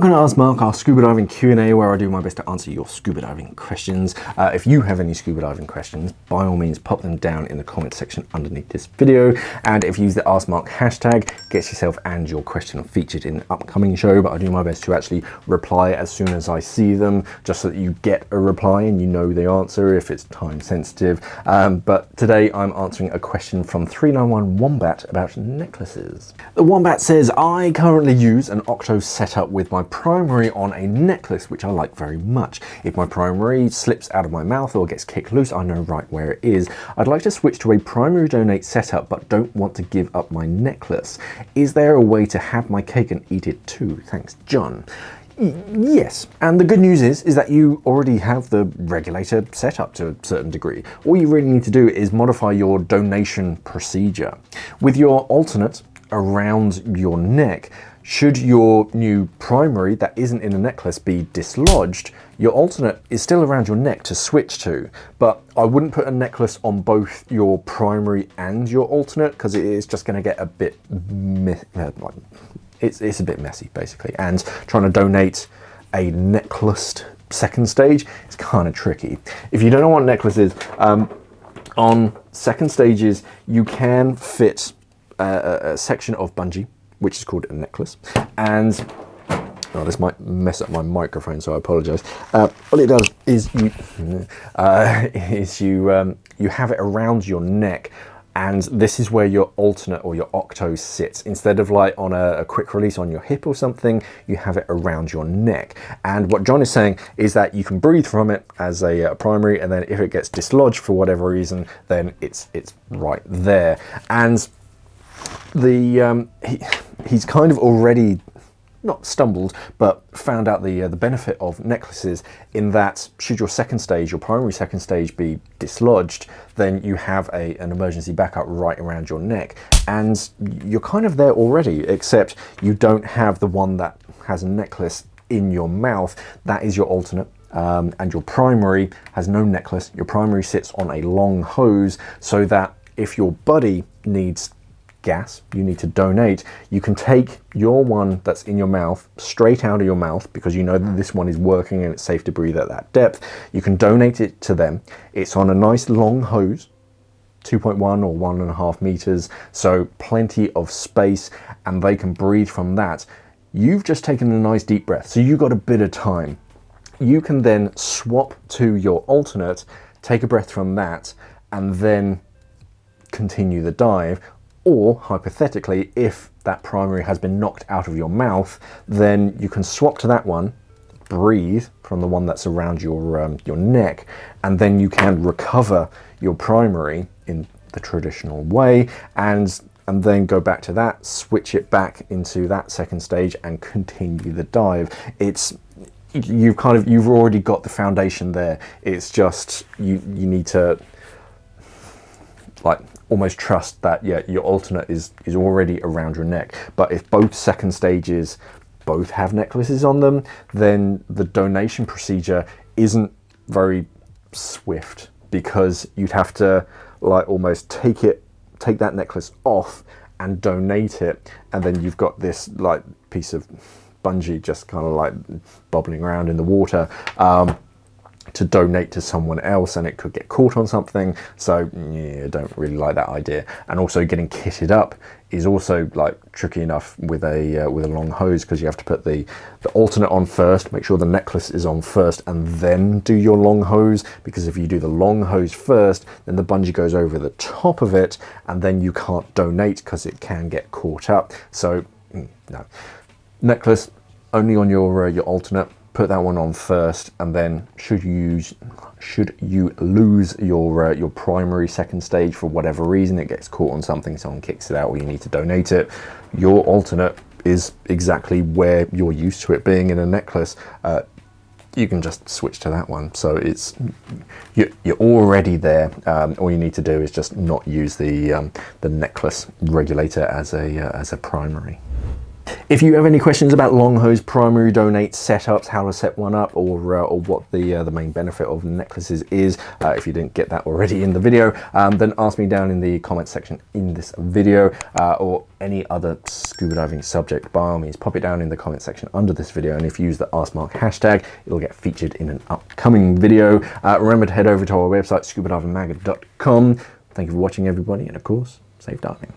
Welcome to Ask Mark, our scuba diving Q&A, where I do my best to answer your scuba diving questions. If you have any scuba diving questions, by all means pop them down in the comment section underneath this video. And if you use the Ask Mark hashtag, get yourself and your question featured in an upcoming show. But I do my best to actually reply as soon as I see them, just so that you get a reply and you know the answer if it's time sensitive. But today I'm answering a question from 391 Wombat about necklaces. The Wombat says, I currently use an Octo setup with my primary on a necklace, which I like very much. If my primary slips out of my mouth or gets kicked loose, I know right where it is. I'd like to switch to a primary donate setup, but don't want to give up my necklace. Is there a way to have my cake and eat it too? Thanks, John. Yes, and the good news is that you already have the regulator set up to a certain degree. All you really need to do is modify your donation procedure. With your alternate around your neck, should your new primary that isn't in a necklace be dislodged, your alternate is still around your neck to switch to. But I wouldn't put a necklace on both your primary and your alternate, because it is just going to get a bit it's a bit messy basically, and trying to donate a necklaced second stage is kind of tricky. If you don't know what a necklace is, on second stages you can fit a section of bungee, which is called a necklace, and this might mess up my microphone, so I apologize. What it does is you have it around your neck, and this is where your alternate or your octo sits. Instead of like on a quick release on your hip or something, you have it around your neck. And what John is saying is that you can breathe from it as a primary, and then if it gets dislodged for whatever reason, then it's right there. And he's kind of already not stumbled, but found out the benefit of necklaces, in that should your second stage, your primary second stage, be dislodged, then you have an emergency backup right around your neck, and you're kind of there already, except you don't have the one that has a necklace in your mouth. That is your alternate. And your primary has no necklace. Your primary sits on a long hose, so that if your buddy needs gas, you need to donate, you can take your one that's in your mouth straight out of your mouth, because you know that this one is working and it's safe to breathe at that depth. You can donate it to them. It's on a nice long hose, 2.1 or 1.5 meters, so plenty of space, and they can breathe from that. You've just taken a nice deep breath, so you got a bit of time. You can then swap to your alternate, take a breath from that, and then continue the dive. Or, hypothetically, if that primary has been knocked out of your mouth, then you can swap to that one, breathe from the one that's around your neck, and then you can recover your primary in the traditional way, and then go back to that, switch it back into that second stage, and continue the dive. You've already got the foundation there. It's just you need to almost trust that your alternate is already around your neck. But if both second stages both have necklaces on them, then the donation procedure isn't very swift, because you'd have to almost take that necklace off and donate it, and then you've got this piece of bungee just kind of bobbling around in the water to donate to someone else, and it could get caught on something. So yeah, don't really like that idea. And also getting kitted up is also tricky enough with a long hose, because you have to put the alternate on first, make sure the necklace is on first, and then do your long hose, because if you do the long hose first, then the bungee goes over the top of it, and then you can't donate because it can get caught up. So no, necklace only on your alternate. Put that one on first, and then should you lose your primary second stage for whatever reason, it gets caught on something, someone kicks it out, or you need to donate it, your alternate is exactly where you're used to it being in a necklace. You can just switch to that one. So you're already there. All you need to do is just not use the necklace regulator as a primary. If you have any questions about long hose primary donate setups, how to set one up, or what the main benefit of necklaces is, if you didn't get that already in the video, then ask me down in the comments section in this video, or any other scuba diving subject. By all means, pop it down in the comment section under this video, and if you use the AskMark hashtag, it'll get featured in an upcoming video. Remember to head over to our website, scubadivingmag.com. Thank you for watching, everybody, and of course, safe diving.